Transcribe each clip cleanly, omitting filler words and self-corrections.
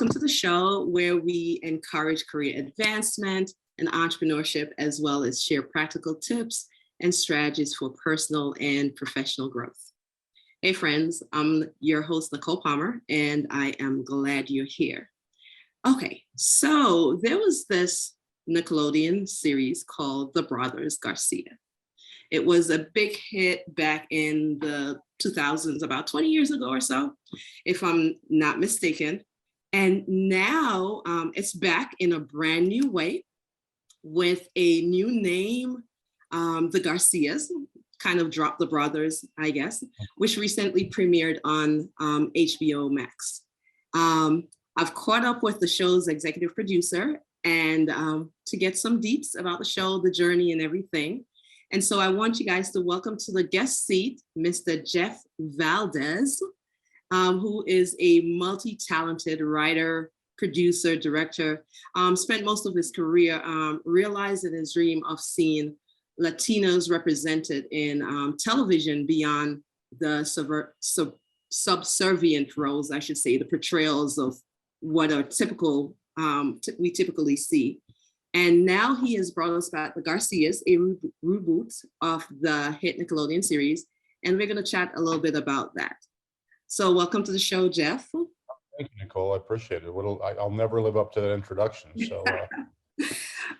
welcome to the show where we encourage career advancement and entrepreneurship, as well as share practical tips and strategies for personal and professional growth. Hey friends, I'm your host, Nicole Palmer, and I am glad you're here. Okay, so there was this Nickelodeon series called The Brothers Garcia. It was a big hit back in the 2000s, about 20 years ago or so, if I'm not mistaken. And now it's back in a brand new way with a new name, the Garcias, kind of dropped the brothers, I guess, which recently premiered on HBO MAX. I've caught up with the show's executive producer and to get some deets about the show, the journey and everything. And so I want you guys to welcome to the guest seat, Mr. Jeff Valdez, who is a multi-talented writer, producer, director, spent most of his career realizing his dream of seeing Latinos represented in television beyond the subservient roles, I should say, the portrayals of what are typical, we typically see. And now he has brought us back The Garcias, a reboot of the hit Nickelodeon series. And we're going to chat a little bit about that. So welcome to the show, Jeff. Thank you, Nicole. I appreciate it. I'll never live up to that introduction. So,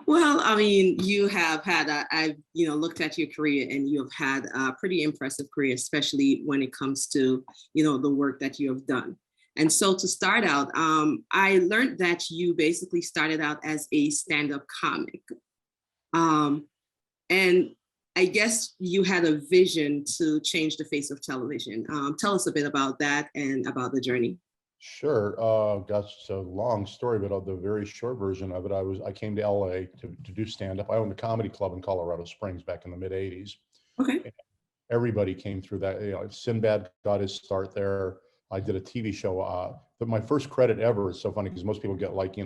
well, I mean, you have had, I've looked at your career and you have had a pretty impressive career, especially when it comes to, the work that you have done. And so to start out, I learned that you basically started out as a stand-up comic. And I guess you had a vision to change the face of television. Tell us a bit about that and about the journey. Sure. Gosh, it's a long story, but the very short version of it, I came to LA to do stand-up. I owned a comedy club in Colorado Springs back in the mid-'80s. Okay. Everybody came through that. Sinbad got his start there. I did a TV show, but my first credit ever is so funny because most people get like,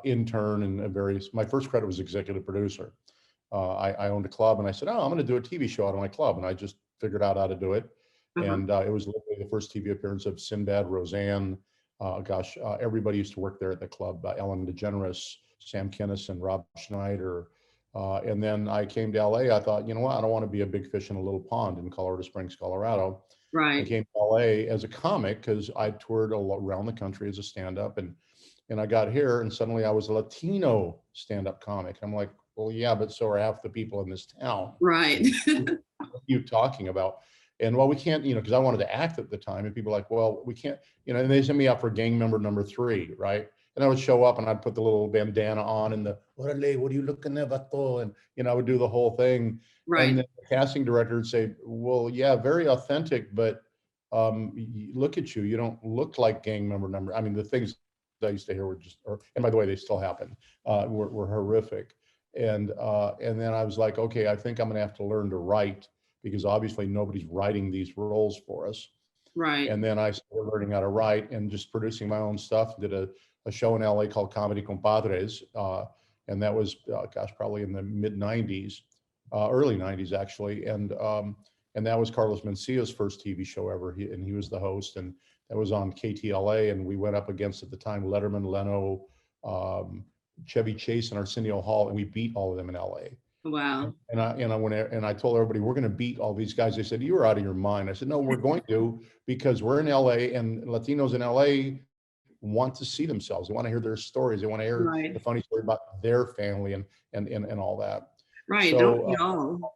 intern and various, my first credit was executive producer. I owned a club and I said, oh, I'm going to do a TV show out of my club. And I just figured out how to do it. And it was literally the first TV appearance of Sinbad, Roseanne. Everybody used to work there at the club, Ellen DeGeneres, Sam Kinison, Rob Schneider. And then I came to LA. I thought, you know what, I don't want to be a big fish in a little pond in Colorado Springs, Colorado. Right. I came to LA as a comic because I toured around the country as a stand-up, and I got here and suddenly I was a Latino stand-up comic. I'm like, well, yeah, but so are half the people in this town. Right. What are you talking about? And well, we can't, because I wanted to act at the time, and people were like, well, we can't, and they sent me out for gang member number 3, right? And I would show up and I'd put the little bandana on and orale, what are you looking at, vato? And I would do the whole thing. Right. And then the casting director would say, well, yeah, very authentic, but look at you. You don't look like gang member number. I mean, the things I used to hear were just, and by the way, they still happen, were horrific. And then I was like, okay, I think I'm going to have to learn to write because obviously nobody's writing these roles for us. Right. And then I started learning how to write and just producing my own stuff. Did a show in LA called Comedy Compadres. And that was, probably in the mid 90s, early 90s actually. And that was Carlos Mencia's first TV show ever. He was the host, and that was on KTLA. And we went up against, at the time, Letterman, Leno, Chevy Chase, and Arsenio Hall, and we beat all of them in LA. Wow. And I told everybody, we're going to beat all these guys. They said, you were out of your mind. I said, no, we're going to, because we're in LA, and Latinos in LA want to see themselves. They want to hear their stories. They want to hear the funny story about their family and all that. Right. So, Don't we all?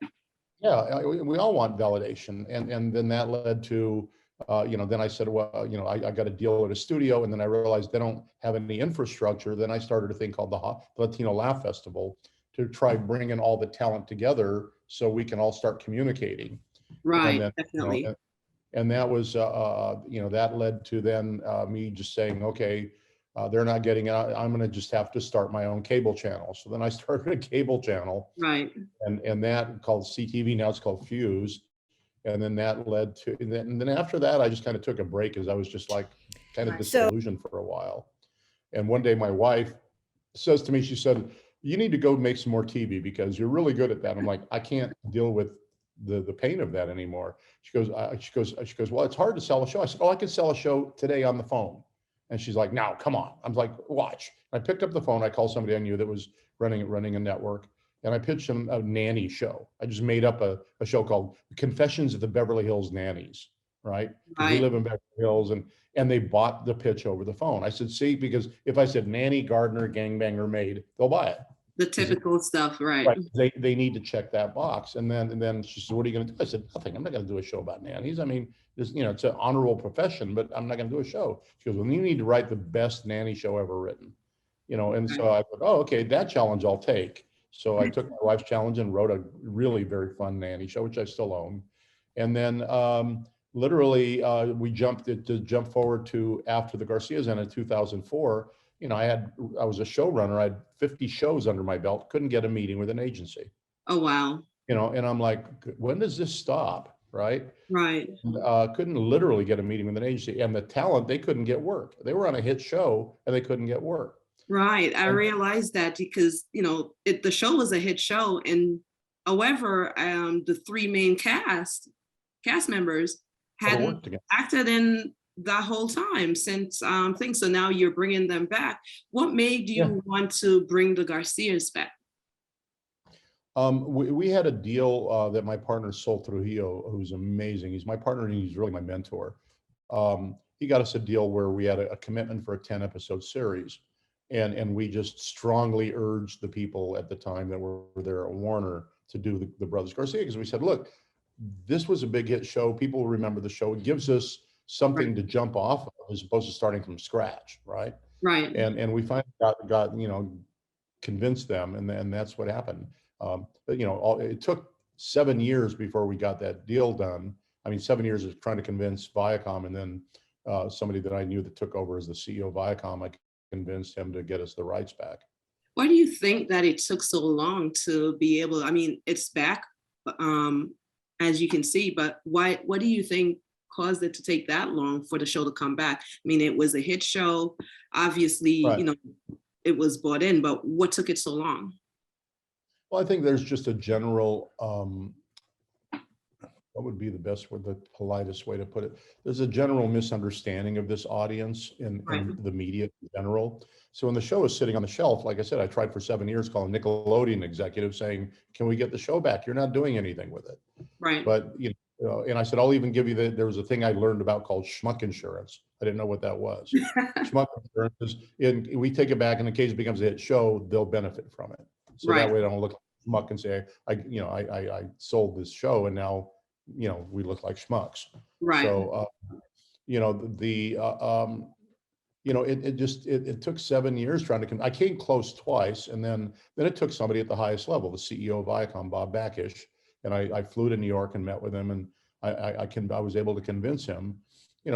Yeah, we all want validation. And then that led to, then I said, well, I got a deal at a studio, and then I realized they don't have any infrastructure. Then I started a thing called the Latino Laugh Festival to try bringing all the talent together so we can all start communicating. Right, and then, definitely. And that was, that led to then me just saying, okay, they're not getting it. I'm going to just have to start my own cable channel. So then I started a cable channel. Right. And that called CTV. Now it's called Fuse. And then that led to, and then after that, I just kind of took a break because I was just like kind of disillusioned for a while. And one day my wife says to me, she said, you need to go make some more TV because you're really good at that. I'm like, I can't deal with the pain of that anymore. She goes, well, it's hard to sell a show. I said, oh, I can sell a show today on the phone. And she's like, "No, come on." I'm like, "Watch." I picked up the phone. I called somebody I knew that was running a network, and I pitched them a nanny show. I just made up a show called Confessions of the Beverly Hills Nannies, right? Because we Right. live in Beverly Hills, and they bought the pitch over the phone. I said, "See," because if I said nanny, gardener, gangbanger, maid, they'll buy it. The typical stuff, right? Right. They need to check that box. And then she said, "What are you going to do?" I said, "Nothing. I'm not going to do a show about nannies. I mean, it's an honorable profession, but I'm not going to do a show." She goes, "Well, you need to write the best nanny show ever written." And Right. so I thought, "Oh, okay, that challenge I'll take." So I took my wife's challenge and wrote a really very fun nanny show, which I still own. And then literally we jumped to jump forward to after the Garcias in 2004. I was a showrunner. I had 50 shows under my belt, couldn't get a meeting with an agency. Oh, wow. And I'm like, when does this stop? Right. Right. Couldn't literally get a meeting with an agency, and the talent, they couldn't get work. They were on a hit show and they couldn't get work. Right. I And realized that because, the show was a hit show. And however, the three main cast members never hadn't worked again. acted in that whole time since things. So now you're bringing them back. What made Yeah. you want to bring the Garcias back? We had a deal that my partner Sol Trujillo, who's amazing. He's my partner and he's really my mentor. He got us a deal where we had a commitment for a 10 episode series. And we just strongly urged the people at the time that were there at Warner to do the Brothers Garcia, because we said, look, this was a big hit show. People remember the show. It gives us something Right. to jump off of as opposed to starting from scratch, right? Right. And we finally got convinced them, and that's what happened. But it took 7 years before we got that deal done. I mean, 7 years of trying to convince Viacom, and then somebody that I knew that took over as the CEO of Viacom, I convinced him to get us the rights back. Why do you think that it took so long to be able? I mean, it's back, as you can see, but why? What do you think caused it to take that long for the show to come back? I mean, it was a hit show. Obviously, Right. it was bought in, but what took it so long? Well, I think there's just a general, what would be the best word, the politest way to put it? There's a general misunderstanding of this audience in Right. the media in general. So when the show is sitting on the shelf, like I said, I tried for 7 years calling Nickelodeon executive saying, "Can we get the show back? You're not doing anything with it." Right. But, and I said, "I'll even give you there was a thing I learned about called schmuck insurance." I didn't know what that was. Schmuck insurance is, we take it back in the case it becomes a hit show, they'll benefit from it. So Right. that way I don't look like schmuck and say, I sold this show and now, we look like schmucks. Right. So, it took 7 years trying to, I came close twice. And then it took somebody at the highest level, the CEO of Viacom, Bob Bakish. And I flew to New York and met with him, and I was able to convince him,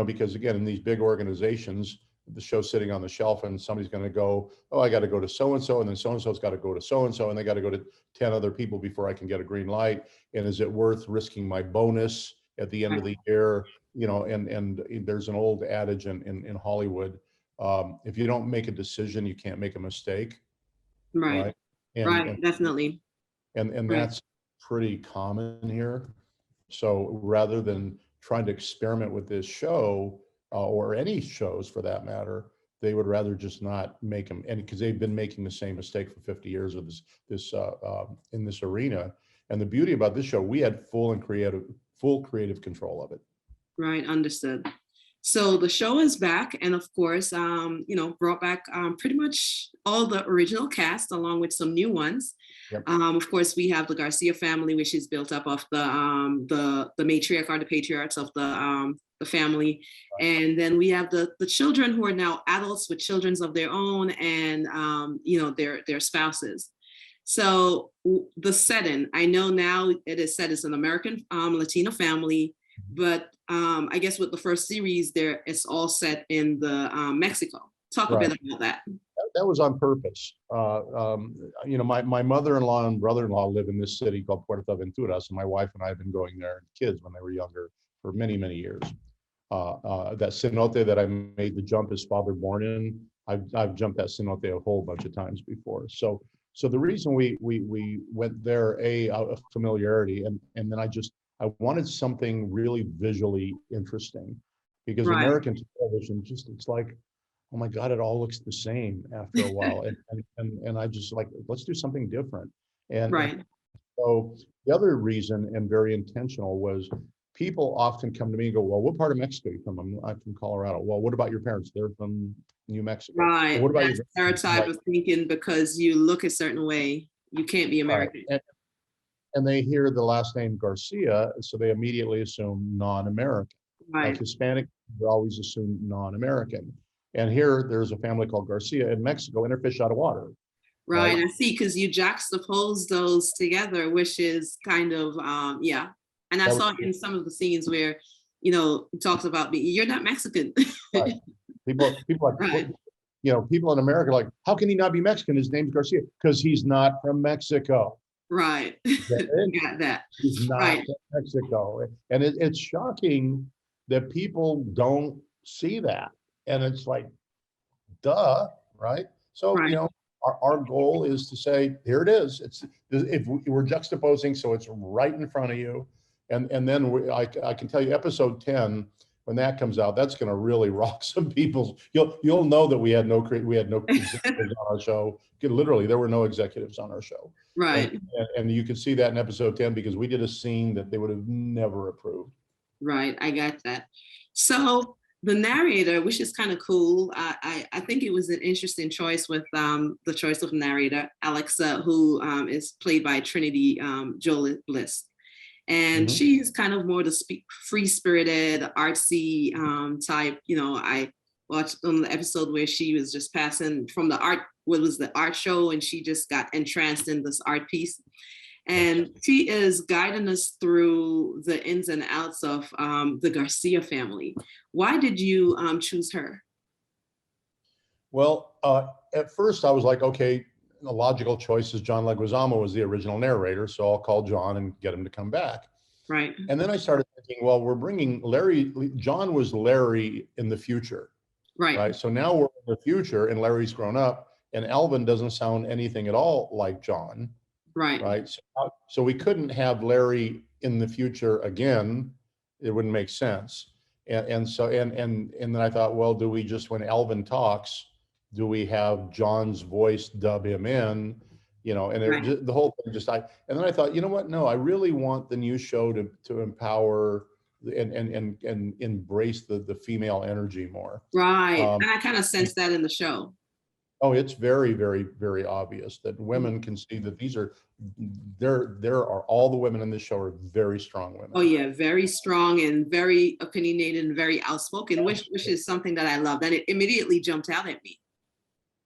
because again, in these big organizations, the show's sitting on the shelf and somebody's going to go, "Oh, I got to go to so-and-so, and then so-and-so's got to go to so-and-so, and they got to go to 10 other people before I can get a green light. And is it worth risking my bonus at the end of the year?" And there's an old adage in Hollywood, if you don't make a decision, you can't make a mistake. Right. Right. And, Right. Definitely. and Right. that's pretty common here. So rather than trying to experiment with this show, or any shows for that matter, they would rather just not make them, and because they've been making the same mistake for 50 years with this in this arena. And the beauty about this show, we had full creative control of it. Right. Understood. So the show is back, and of course, brought back pretty much all the original cast along with some new ones. Yep. Of course, we have the Garcia family, which is built up of the matriarch or the patriarchs of the family, and then we have the children who are now adults with children of their own, and their spouses. So the setting, I know now it is set as an American Latino family, but I guess with the first series there, it's all set in the Mexico. Talk a bit about that. That was on purpose. My mother-in-law and brother-in-law live in this city called Puerto Venturas, and my wife and I have been going there, kids when they were younger, for many, many years. That cenote that I made the jump is father born in. I've jumped that cenote a whole bunch of times before. So the reason we went there, out of familiarity, and then I wanted something really visually interesting, because Right. American television it's like, oh my God, it all looks the same after a while. And I just like, let's do something different. And Right. so the other reason, and very intentional, was people often come to me and go, well, what part of Mexico are you from? I'm from Colorado. Well, what about your parents? They're from New Mexico. Well, Right. what about your That grandparents? I'm stereotype like, of thinking because you look a certain way, you can't be right. American. And they hear the last name Garcia, so they immediately assume non-American. Like Right. Hispanic, they always assume non-American. And here, there's a family called Garcia in Mexico, and they're fish out of water, Right. right? I see, because you juxtapose those together, which is kind of yeah. And I That was, saw in some of the scenes where, it talks about you're not Mexican. right. People like, what, Right. people in America are like, how can he not be Mexican? His name's Garcia because he's not from Mexico. Right. Get it? Got that. He's not Right. from Mexico, and it's shocking that people don't see that, and it's like, duh, right? So, Right. our goal is to say, here it is. It's if we're juxtaposing, so it's right in front of you, and then I can tell you, episode 10, when that comes out, that's going to really rock some people's. You'll know that we had no executives on our show. Literally, there were no executives on our show, and Right. and you can see that in episode 10 because we did a scene that they would have never approved. Right. I got that. So the narrator, which is kind of cool, I think it was an interesting choice with the choice of narrator, Alexa, who is played by Trinity Jolie Bliss. And Mhm. she's kind of more the free-spirited, artsy type. I watched on the episode where she was just passing from the art, what was the art show, and she just got entranced in this art piece. Yes. And she is guiding us through the ins and outs of the Garcia family. Why did you choose her? Well, at first I was like, okay, the logical choice is John Leguizamo was the original narrator, so I'll call John and get him to come back. Right, And then I started thinking, well, we're bringing Larry. John was Larry in the future, right, right? So now we're in the future, and Larry's grown up, and Alvin doesn't sound anything at all like John, right, right? So we couldn't have Larry in the future again. It wouldn't make sense. And so and then I thought, well, do we just, when Alvin talks, do we have John's voice dub him in? And right. the whole thing and then I thought, you know what? No, I really want the new show to empower and embrace the female energy more. Right. Um, And I kind of sense that in the show. Oh, it's very, very, very obvious that women can see that there are all the women in this show are very strong Oh women. yeah, very strong and very opinionated and very outspoken, which is something that I love. And it immediately jumped out at me.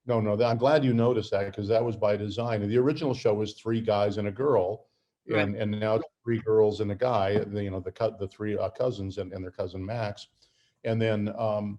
No, I'm glad you noticed that because that was by design. The original show was three guys and a girl, Right, and now it's three girls and a guy. The three cousins and their cousin Max, and then and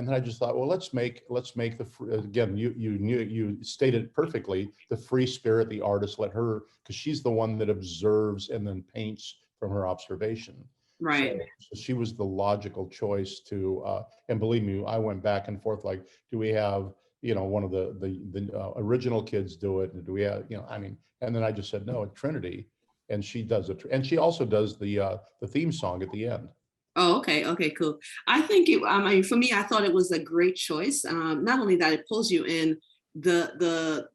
then I just thought, well, let's make again. You stated it perfectly. The free spirit, the artist, let her, because she's the one that observes and then paints from her observation. So, right, so she was the logical choice to, and believe me, I went back and forth like, do we have, one of the original kids do it? And do we have, I mean, and then I just said, no, Trinity. And she does it. And she also does the theme song at the end. Oh, okay, okay, cool. I think I mean, for me, I thought it was a great choice. Not only that, it pulls you in the the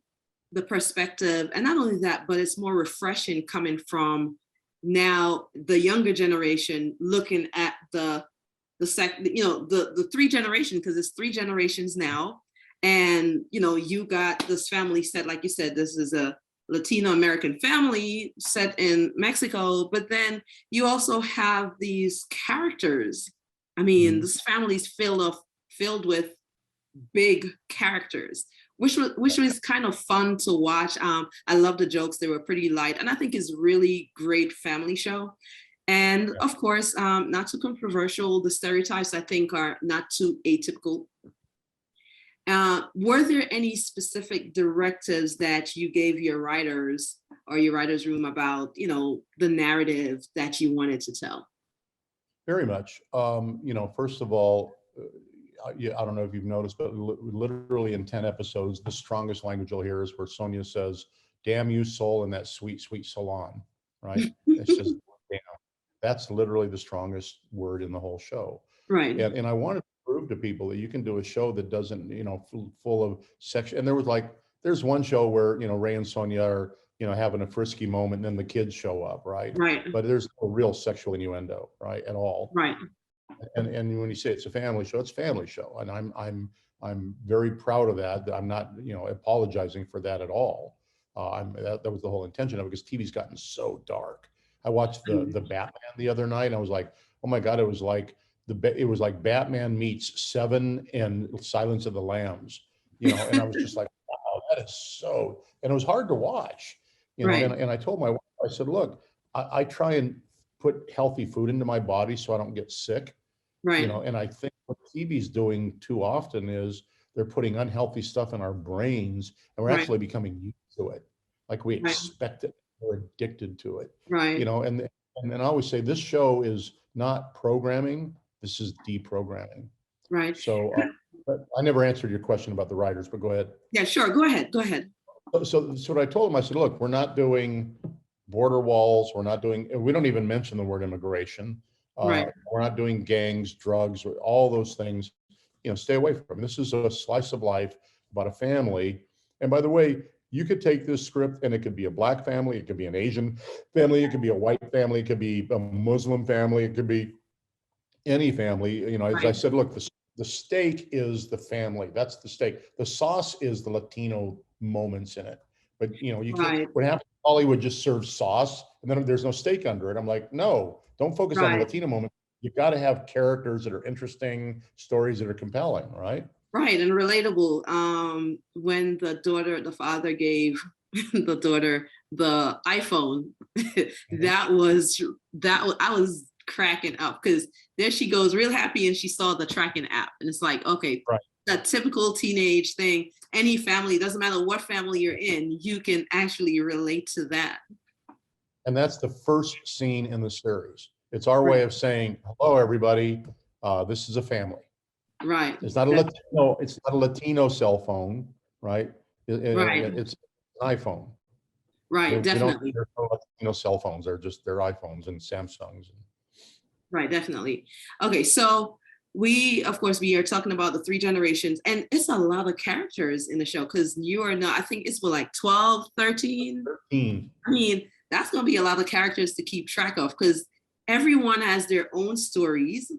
the perspective, and not only that, but it's more refreshing coming from now the younger generation looking at the three generation, because it's three generations now. And you got this family set, like you said, this is a Latino American family set in Mexico, but then you also have these characters. I mean, Mhm. this family's filled with big characters, which was kind of fun to watch. I love the jokes; they were pretty light, and I think it's really great family show. And Yeah. of course, not too controversial. The stereotypes I think are not too atypical. Were there any specific directives that you gave your writers or your writers' room about, the narrative that you wanted to tell? Very much. First of all, I don't know if you've noticed, but literally in 10 episodes, the strongest language you'll hear is where Sonia says, damn you, soul, in that sweet, sweet salon, right? It's just, damn. That's literally the strongest word in the whole show. Right. And I wanted to prove prove to people that you can do a show that doesn't, full of sex. And there's one show where, Ray and Sonia are, having a frisky moment and then the kids show up, right? Right. But there's no real sexual innuendo, right, at all. Right. And when you say it's a family show, it's a family show. And I'm very proud of that. I'm not, apologizing for that at all. That was the whole intention of it, because TV's gotten so dark. I watched the Batman the other night and I was like, oh my God, it was like Batman meets Seven and Silence of the Lambs, and I was just like, wow, that is so, and it was hard to watch, Right. and I told my wife, I said, look, I try and put healthy food into my body so I don't get sick, Right. and I think what TV's doing too often is they're putting unhealthy stuff in our brains and we're Right. actually becoming used to it. Like we Right. expect it, we're addicted to it, Right. and I always say this show is not programming, this is deprogramming. Right. So but I never answered your question about the writers, but go ahead. Yeah, sure. Go ahead. Go ahead. So what I told him, I said, look, we're not doing border walls. We don't even mention the word immigration. Right. We're not doing gangs, drugs, or all those things, stay away from. This is a slice of life about a family. And by the way, you could take this script and it could be a Black family, it could be an Asian family, it could be a white family, it could be a Muslim family, it could be any family. As I Right. said, look, the steak is the family. That's the steak. The sauce is the Latino moments in it. But you can't. Right. What happens? Hollywood just serves sauce, and then there's no steak under it. I'm like, no, don't focus on the Right. Latino moment. You've got to have characters that are interesting, stories that are compelling, right? Right. And relatable. When the father gave the daughter the iPhone, I was cracking up, because there she goes real happy and she saw the tracking app and it's like, okay, Right. that typical teenage thing. Any family, doesn't matter what family you're in, you can actually relate to that. And that's the first scene in the series. It's our way of saying, hello, everybody. This is a family. Right. It's not a Latino. It's not a Latino cell phone, right? Right. It's an iPhone. Right. Definitely. There's no Latino cell phones. They're iPhones and Samsungs. Right. Definitely. Okay. So we are talking about the three generations, and it's a lot of characters in the show, because you are not, I think it's like 12, 13. 13. I mean, that's going to be a lot of characters to keep track of, because everyone has their own stories,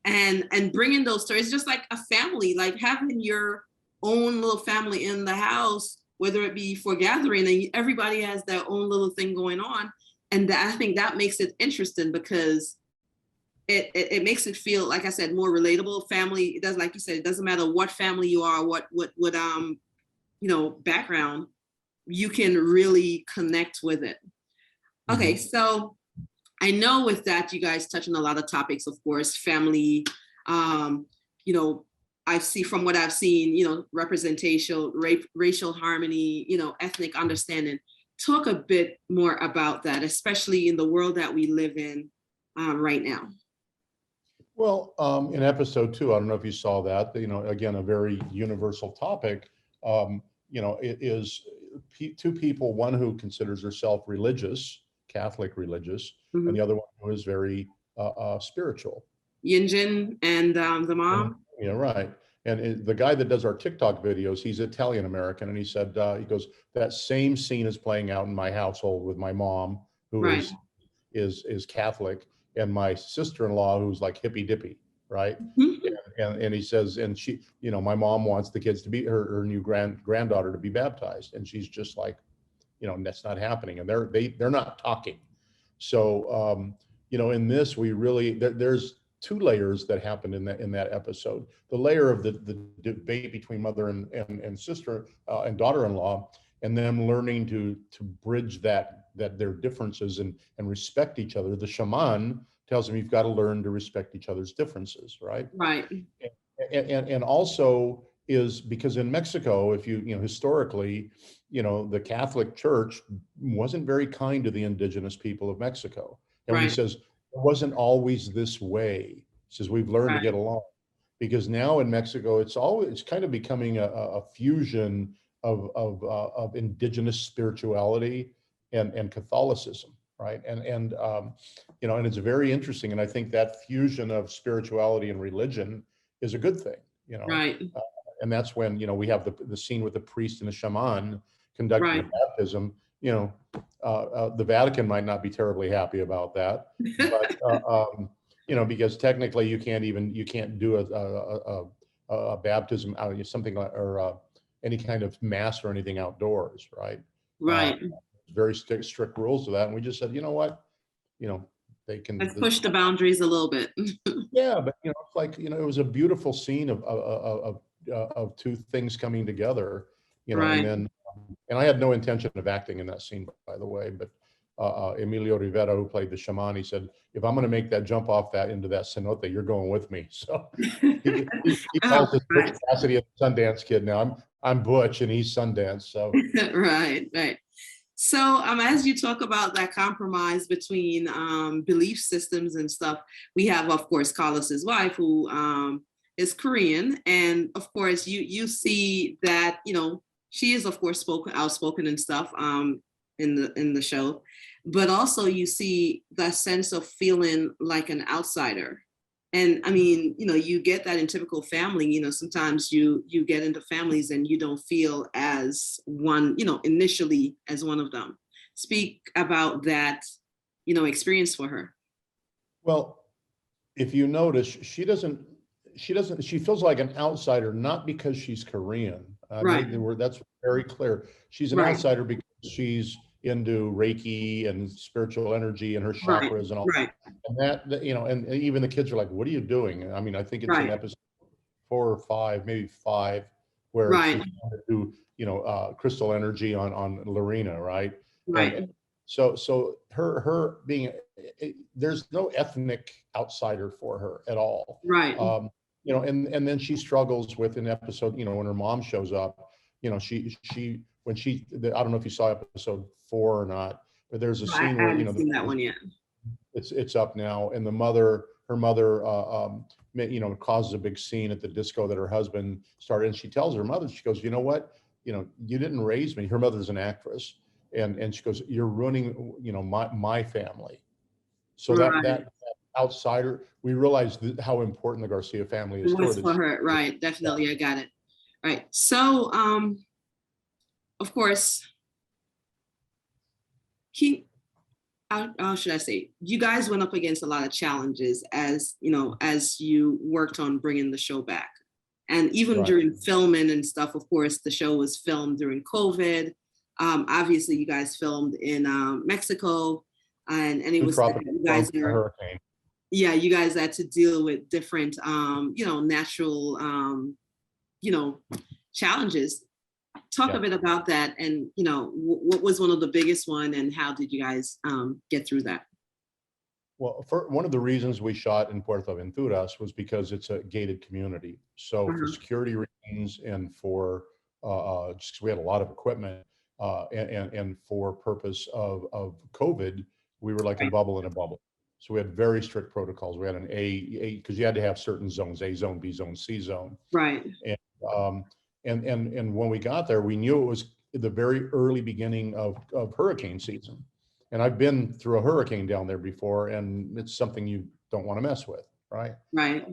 and bringing those stories, just like a family, like having your own little family in the house, whether it be for gathering, and everybody has their own little thing going on. And I think that makes it interesting, because it makes it feel, like I said, more relatable. Family, it does, like you said, it doesn't matter what family you are, what background, you can really connect with it. Okay, so I know with that, you guys touch on a lot of topics, of course, family, I see from what I've seen, representation, racial harmony, ethnic understanding. Talk a bit more about that, especially in the world that we live in right now. Well, in episode 2, I don't know if you saw that, again, a very universal topic, it is two people, one who considers herself religious, Catholic religious, and the other one who is very spiritual. Yinjin and the mom. Yeah, right. And the guy that does our TikTok videos, he's Italian American, and he said, he goes, that same scene is playing out in my household with my mom, who is Catholic, and my sister-in-law, who's like hippy dippy, right? And he says, and she, my mom wants the kids to be her new granddaughter to be baptized, and she's just like, that's not happening, and they're not talking. So in this, we really there's 2 layers that happened in that episode. The layer of the debate between mother and sister and daughter-in-law, and them learning to bridge that their differences and respect each other. The shaman tells them you've got to learn to respect each other's differences, right? Right. And also is because in Mexico, if you historically, the Catholic Church wasn't very kind to the indigenous people of Mexico. And he says, it wasn't always this way. He says, we've learned to get along. Because now in Mexico, it's kind of becoming a fusion of indigenous spirituality and Catholicism, right? And it's very interesting. And I think that fusion of spirituality and religion is a good thing, you know. Right. And that's when, you know, we have the scene with the priest and the shaman conducting Right. a baptism. You know, the Vatican might not be terribly happy about that, but you know, because technically you can't do a baptism out of something like, or any kind of mass or anything outdoors, right? Uh, Right. very strict rules to that, and we just said, you know what, you know, they can. Let's push the boundaries a little bit. Yeah, but you know, it's like, you know, it was a beautiful scene of two things coming together, you know, and Right. then, and I had no intention of acting in that scene, by the way, but Emilio Rivera, who played the shaman, he said, if I'm going to make that jump off that into that cenote, you're going with me. So he Oh, calls us Butch right. Cassidy, a Sundance Kid now. I'm Butch and he's Sundance. So Right. Right. So, as you talk about that compromise between belief systems and stuff, we have, of course, Carlos's wife, who is Korean, and of course, you see that, you know, she is, of course, outspoken and stuff in the show, but also you see that sense of feeling like an outsider. And I mean, you know, you get that in typical family. You know, sometimes you get into families and you don't feel as one, you know, initially as one of them. Speak about that, you know, experience for her. well, if you notice, she feels like an outsider, not because she's Korean. I Right. made the word, that's very clear. She's an Right. outsider because she's into Reiki and spiritual energy and her Right. chakras and all Right. and that, you know, and even the kids are like, what are you doing? I mean, I think it's in Right. episode 4 or 5, maybe 5, where she's Right. trying to do, you know, crystal energy on Lorena, right? And Right. so her being, there's no ethnic outsider for her at all. Right. You know, and then she struggles with an episode, you know, when her mom shows up, you know, I don't know if you saw episode 4 or not, but there's a I scene where, you haven't know, seen that one yet. it's up now, and her mother, you know, causes a big scene at the disco that her husband started, and she tells her mother, she goes, you know what, you know, you didn't raise me. Her mother's an actress, and she goes, you're ruining, you know, my family. So Right. that outsider, we realized how important the Garcia family is It to her. was for That her. Right. Definitely. I got it. Right. So, of course, he how should I say, you guys went up against a lot of challenges as you know, as you worked on bringing the show back. And even right, during filming and stuff, of course, the show was filmed during COVID. Obviously, you guys filmed in Mexico, and it two was tropical you storms guys and a are, hurricane. yeah, you guys had to deal with different, you know, natural, you know, challenges. Talk a Yeah. bit about that, and you know, what was one of the biggest one, and how did you guys get through that? Well, for one of the reasons we shot in Puerto Venturas was because it's a gated community. So for Uh-huh. security reasons and for just 'cause we had a lot of equipment and for purpose of COVID, we were like a Right. bubble in a bubble. So we had very strict protocols. We had an because you had to have certain zones, A zone, B zone, C zone. Right. And and when we got there, we knew it was the very early beginning of hurricane season. And I've been through a hurricane down there before, and it's something you don't want to mess with, right? Right.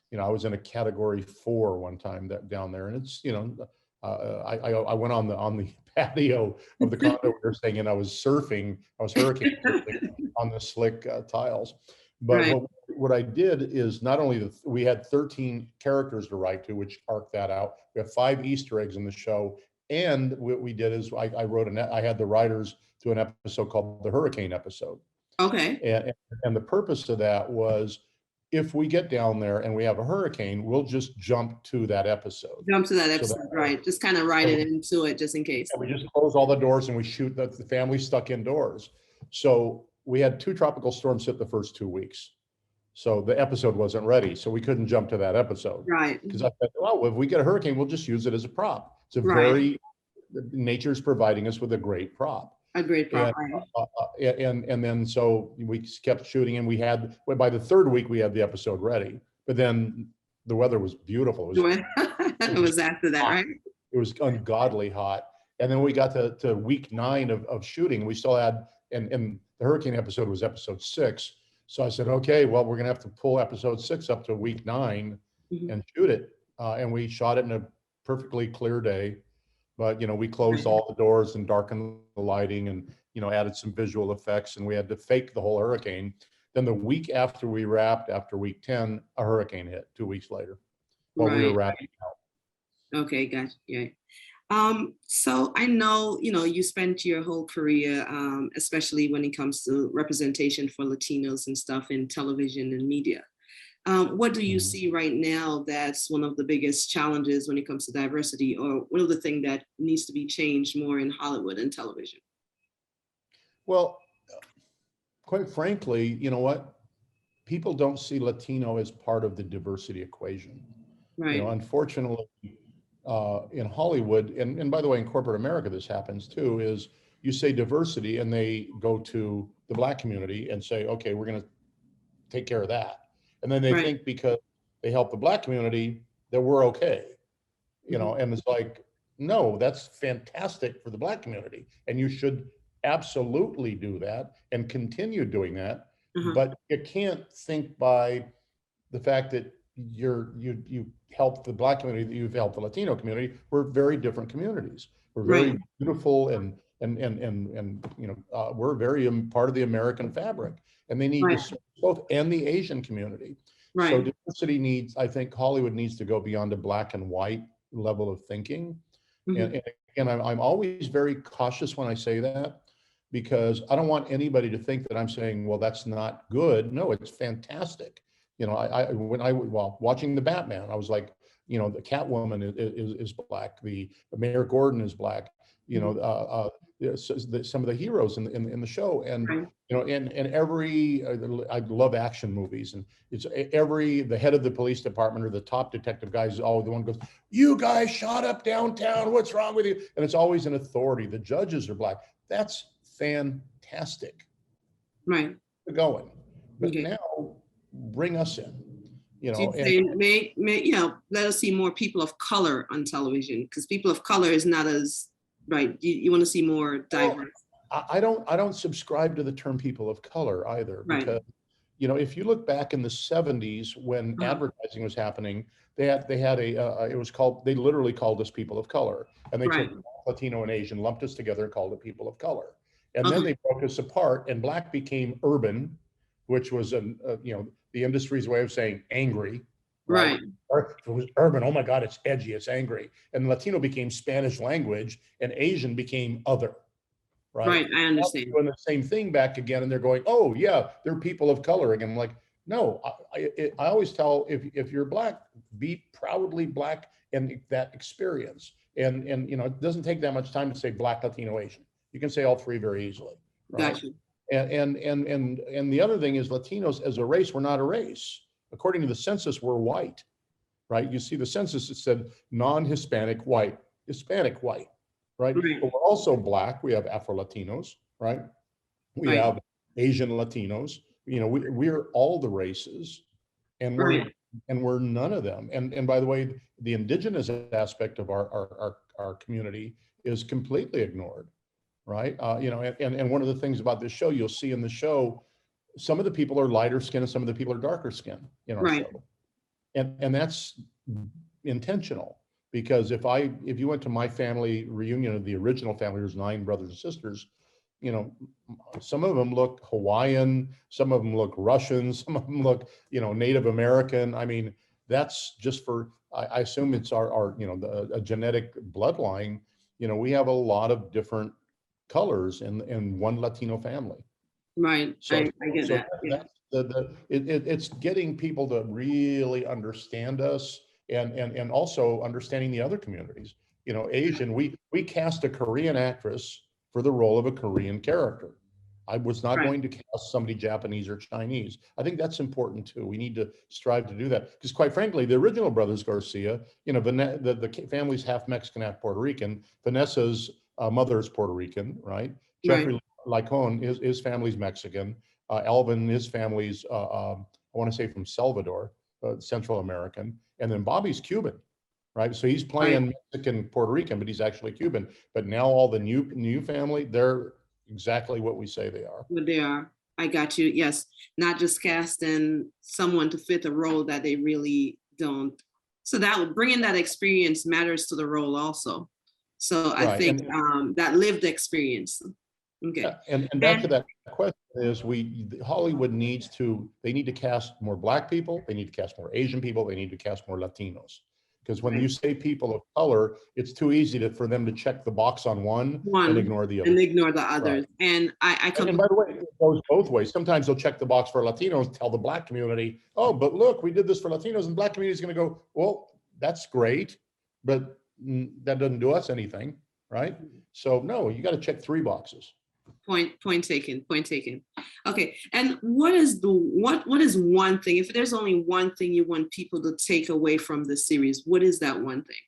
You know, I was in a category 4 one time that down there, and it's, you know, I went on the patio of the condo we were staying in. I was surfing, I was hurricane surfing on the slick tiles. But Right. what I did is not only we had 13 characters to write to, which arced that out. We have 5 Easter eggs in the show, and what we did is I had the writers do an episode called the Hurricane episode, Okay. and the purpose of that was if we get down there and we have a hurricane, we'll just jump to that episode. Jump to that So that episode, right? Just kind of write and it we, into it just in case. and we just close all the doors and we shoot the family stuck indoors. So we had 2 tropical storms hit the first 2 weeks. So the episode wasn't ready. So we couldn't jump to that episode Right. because I thought, well, if we get a hurricane, we'll just use it as a prop. It's a Right. very, nature's providing us with a great prop. A great prop. And, and then so we kept shooting and by the 3rd week, we had the episode ready, but then the weather was beautiful. Right. It It was was after that, hot. right? It was ungodly hot. And then we got to week 9 of shooting. We still had, and the hurricane episode was episode 6. So I said, okay, well, we're going to have to pull episode 6 up to week 9 Mhm. and shoot it. And we shot it in a perfectly clear day, but, we closed Right. all the doors and darkened the lighting and, added some visual effects, and we had to fake the whole hurricane. Then the week after we wrapped, after week 10, a hurricane hit 2 weeks later while we were Right. wrapping. Okay, gotcha. Yeah. So I know, you spent your whole career, especially when it comes to representation for Latinos and stuff in television and media. What do you Mhm. see right now that's one of the biggest challenges when it comes to diversity, or what are the things that needs to be changed more in Hollywood and television? Well, quite frankly, you know what? People don't see Latino as part of the diversity equation. Right, Unfortunately, in Hollywood, and by the way, in corporate America, this happens too, is you say diversity and they go to the Black community and say, okay, we're going to take care of that. And then they right. think because they help the Black community that we're okay, Mhm. and it's like, no, that's fantastic for the Black community. And you should absolutely do that and continue doing that. Uh-huh. But you can't think by the fact that you help the Black community, that you've helped the Latino community. We're very different communities. We're Right, very beautiful, and we're very part of the American fabric, and they need to right, serve both, and the Asian community. So right. diversity needs, I think Hollywood needs to go beyond a black and white level of thinking. Mhm. And again, I'm always very cautious when I say that, because I don't want anybody to think that I'm saying, well, that's not good. No, it's fantastic. While watching the Batman, I was like, the Catwoman is black, the Mayor Gordon is black, Mhm. some of the heroes in the show, and Right, and every I love action movies, and it's every the head of the police department or the top detective guy is always the one who goes, you guys shot up downtown, what's wrong with you? And it's always an authority. The judges are black. That's fantastic. right. We're going, but Okay. now bring us in, So you and say let us see more people of color on television, because people of color is not as right. You want to see more well, diverse. I don't subscribe to the term people of color either, Right. because if you look back in the 70s when Uh-huh. advertising was happening, they had it was called, they literally called us people of color, and they Right. took Latino and Asian, lumped us together, and called it people of color. And then Uh-huh. they broke us apart, and black became urban, which was the industry's way of saying angry, right? Right. Or if it was urban, oh my God, it's edgy, it's angry. And Latino became Spanish language, and Asian became other, right? Right. I Now understand. they're doing the same thing back again, and they're going, "Oh yeah, they're people of color again." I'm like, no, I always tell, if you're black, be proudly black in that experience, and it doesn't take that much time to say black, Latino, Asian. You can say all three very easily, right? Got you. And the other thing is, Latinos as a race, we're not a race. According to the census, we're white, right? You see the census, it said non-Hispanic white, Hispanic white, right? Right. But we're also black. We have Afro-Latinos, right? We Right. have Asian Latinos. We're all the races, and we're Right. and we're none of them. And by the way, the indigenous aspect of our community is completely ignored, right? And one of the things about this show, you'll see in the show, some of the people are lighter skin and some of the people are darker skin in our Right. show, and that's intentional, because if you went to my family reunion of the original family, there's 9 brothers and sisters, you know some of them look Hawaiian, some of them look Russian, some of them look Native American. I mean, that's just for, I assume it's our a genetic bloodline. We have a lot of different colors in one Latino family. Right. So, I get so that. Yeah. that's it's getting people to really understand us, and also understanding the other communities. Asian, we cast a Korean actress for the role of a Korean character. I was not Right. going to cast somebody Japanese or Chinese. I think that's important too. We need to strive to do that, because quite frankly, the original brothers Garcia, the family's half Mexican, half Puerto Rican. Vanessa's mother is Puerto Rican, right? Right. Jeffrey Lycon, his family's Mexican. Alvin, his family's, I want to say from Salvador, Central American. And then Bobby's Cuban, right? So he's Right. playing Mexican, Puerto Rican, but he's actually Cuban. But now all the new family, they're exactly what we say they are. What they are. I got you. Yes. Not just casting someone to fit the role that they really don't. So that bringing that experience matters to the role also. So I Right. think that lived experience. Okay. Yeah, and back to that question is Hollywood they need to cast more Black people, they need to cast more Asian people, they need to cast more Latinos. Because when you say people of color, it's too easy for them to check the box on one and ignore the other. And ignore the others. Right. And And by the way, it goes both ways. Sometimes they'll check the box for Latinos, tell the Black community, oh, but look, we did this for Latinos, and Black community is going to go, well, that's great, but that doesn't do us anything, right? So no, you got to check 3 boxes. Point taken. Okay, and what is one thing, if there's only one thing you want people to take away from the series, what is that one thing?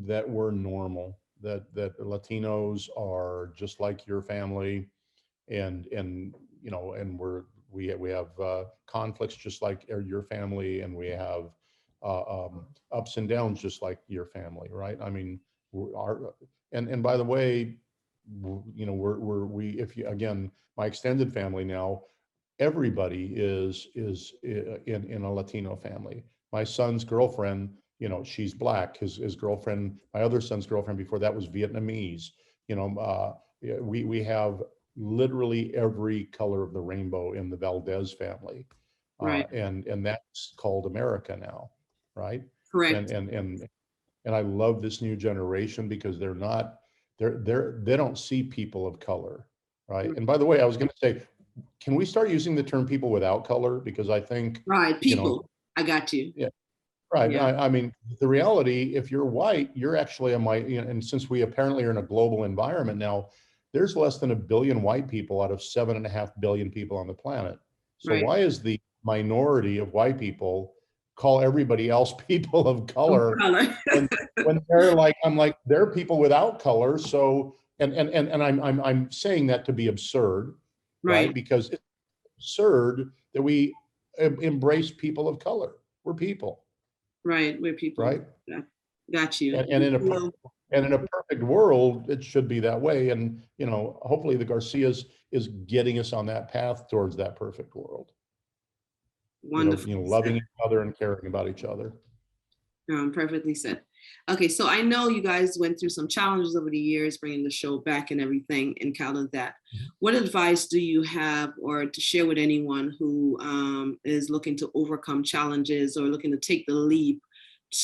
That we're normal, that Latinos are just like your family, and you know, and we have conflicts just like your family, and we have ups and downs just like your family, right? I mean, and by the way, you know, if you, again, my extended family now, everybody is in a Latino family. My son's girlfriend, you know, she's Black. His girlfriend, my other son's girlfriend before that was Vietnamese. You know, we have literally every color of the rainbow in the Valdez family, Right. and that's called America now, right? Correct. And I love this new generation because they don't see people of color, right? And by the way, I was going to say, can we start using the term people without color? Because I think, Right, people. You know, I got you. Yeah, right. Yeah. I mean, the reality, if you're white, you're actually you know, and since we apparently are in a global environment now, there's less than 1 billion white people out of 7.5 billion people on the planet. So Right. why is the minority of white people call everybody else people of color? When they're like, I'm like, they're people without color. So, and I'm saying that to be absurd, right? Because it's absurd that we embrace people of color. We're people. Right, we're people. Right. Yeah. Got you. And in a perfect world, it should be that way. And, you know, hopefully the Garcias is getting us on that path towards that perfect world. Wonderful. You know, loving each other and caring about each other. Perfectly said. Okay, so I know you guys went through some challenges over the years, bringing the show back and everything, encountered that. What advice do you have or to share with anyone who is looking to overcome challenges or looking to take the leap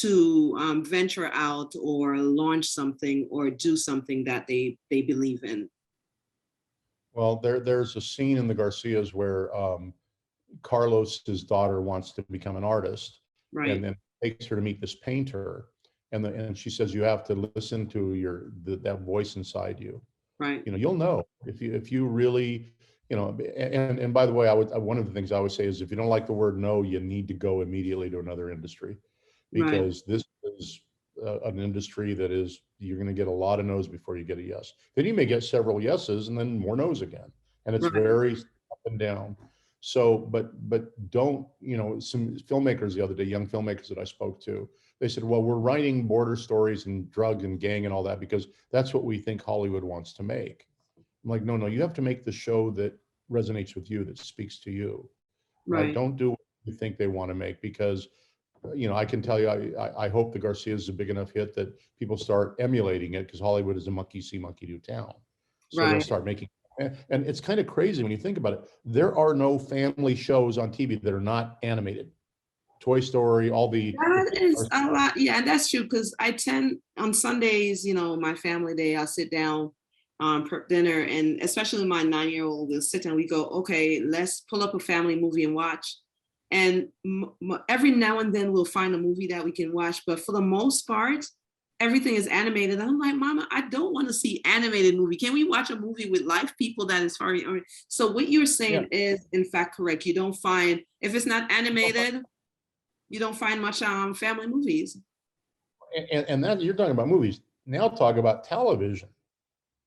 to venture out or launch something or do something that they believe in? Well, there's a scene in the Garcias where Carlos's daughter wants to become an artist, and then takes her to meet this painter, and she says, you have to listen to that voice inside you. Right. You know, you'll know if you really, you know, and by the way, one of the things I would say is if you don't like the word no, you need to go immediately to another industry, because this is an industry that is, you're going to get a lot of no's before you get a yes. Then you may get several yeses and then more no's again, and it's very up and down. So, but don't, you know, some filmmakers the other day, young filmmakers that I spoke to, they said, well, we're writing border stories and drug and gang and all that because that's what we think Hollywood wants to make. I'm like, no, you have to make the show that resonates with you, that speaks to you, right? Don't do what you think they want to make, because, you know, I can tell you, I hope the Garcias is a big enough hit that people start emulating it, because Hollywood is a monkey see, monkey do town. So they'll start making. And it's kind of crazy when you think about it. There are no family shows on TV that are not animated. Toy Story, all the. That is a lot. Yeah, that's true. Because I tend on Sundays, you know, my family day, I'll sit down for dinner, and especially my 9-year-old will sit down. We go, okay, let's pull up a family movie and watch. And every now and then we'll find a movie that we can watch. But for the most part, everything is animated. I'm like, Mama, I don't want to see animated movie. Can we watch a movie with live people that is far? So what you're saying is in fact correct. You don't find, if it's not animated, you don't find much family movies. And that, you're talking about movies. Now talk about television.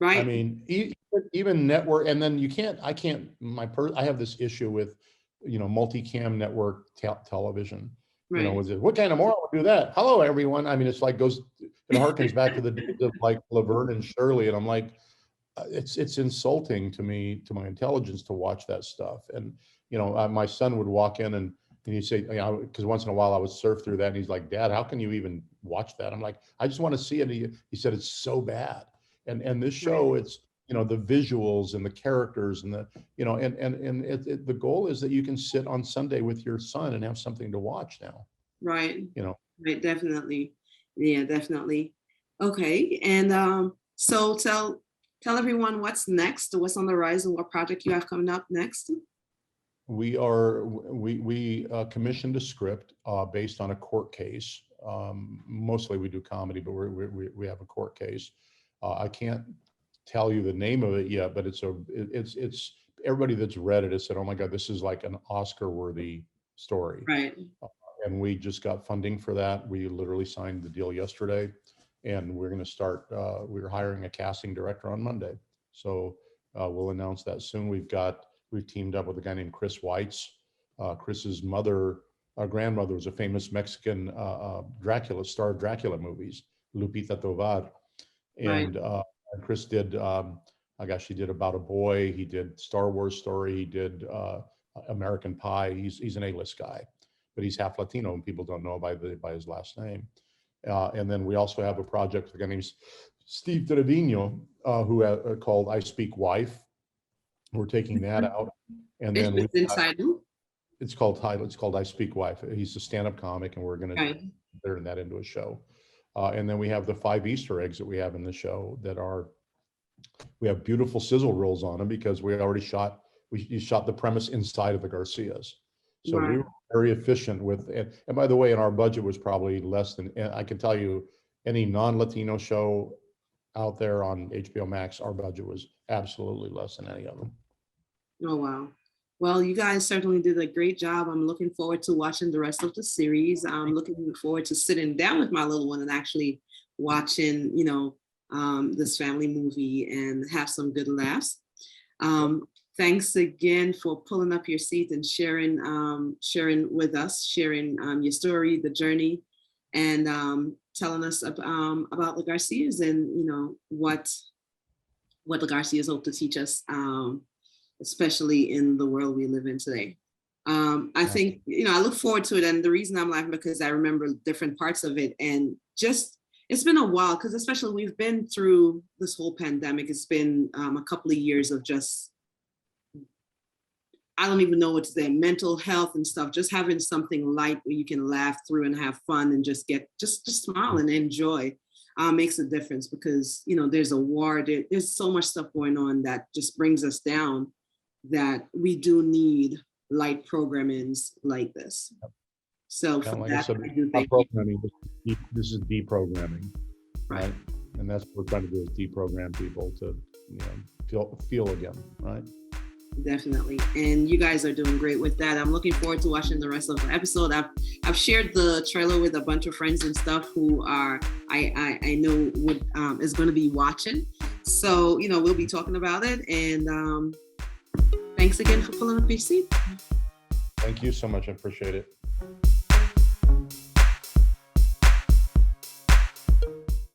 Right. I mean, even network, and then I have this issue with, you know, multicam network television. You know, what kind of moral would do that? Hello, everyone. I mean, it's like it harkens back to the days of like Laverne and Shirley. And I'm like, it's insulting to me, to my intelligence, to watch that stuff. And, you know, my son would walk in and And you say, because once in a while I would surf through that, and he's like, Dad, how can you even watch that? I'm like, I just want to see it. He said, it's so bad. And this show, it's, the visuals and the characters and the goal is that you can sit on Sunday with your son and have something to watch now. Right. Right. Definitely. Yeah, definitely. Okay. And so tell everyone what's next, what's on the horizon, what project you have coming up next. We commissioned a script based on a court case. Mostly we do comedy, but we have a court case. I can't tell you the name of it yet, but it's everybody that's read it has said, oh my God, this is like an Oscar-worthy story. Right. And we just got funding for that. We literally signed the deal yesterday, and we're going to start. We're hiring a casting director on Monday, so we'll announce that soon. We've teamed up with a guy named Chris Weitz. Chris's grandmother was a famous Mexican Dracula, star of Dracula movies, Lupita Tovar. And Chris did, he did About a Boy. He did Star Wars Story. He did American Pie. He's an A-list guy, but he's half Latino, and people don't know by his last name. And then we also have a project with a guy named Steve Trevino, who called I Speak Wife. We're taking that out, and then it's called I Speak Wife. He's a stand-up comic, and we're going to turn that into a show. And then we have the 5 Easter eggs that we have in the show we have beautiful sizzle reels on them because we shot the premise inside of the Garcias. So we were very efficient with it. And by the way, and our budget was probably less than, I can tell you, any non-Latino show out there on HBO Max, our budget was absolutely less than any of them. Oh, wow. Well, you guys certainly did a great job. I'm looking forward to watching the rest of the series. I'm looking forward to sitting down with my little one and actually watching, this family movie and have some good laughs. Thanks again for pulling up your seat and sharing with us, sharing your story, the journey, and telling us about the Garcias and what the Garcias hope to teach us, especially in the world we live in today. I think I look forward to it, and the reason I'm laughing because I remember different parts of it, and just it's been a while because especially we've been through this whole pandemic. It's been a couple of years of just, I don't even know what to say, mental health and stuff, just having something light where you can laugh through and have fun and just smile and enjoy makes a difference because, there's a war, there's so much stuff going on that just brings us down that we do need light programmings like this. So for like that, I do think programming, this is deprogramming, right? And that's what we're trying to do is deprogram people to, feel again, right? Definitely. And you guys are doing great with that. I'm looking forward to watching the rest of the episode. I've shared the trailer with a bunch of friends and stuff who are, I know what is going to be watching. So, we'll be talking about it. And thanks again for pulling up your seat. Thank you so much. I appreciate it.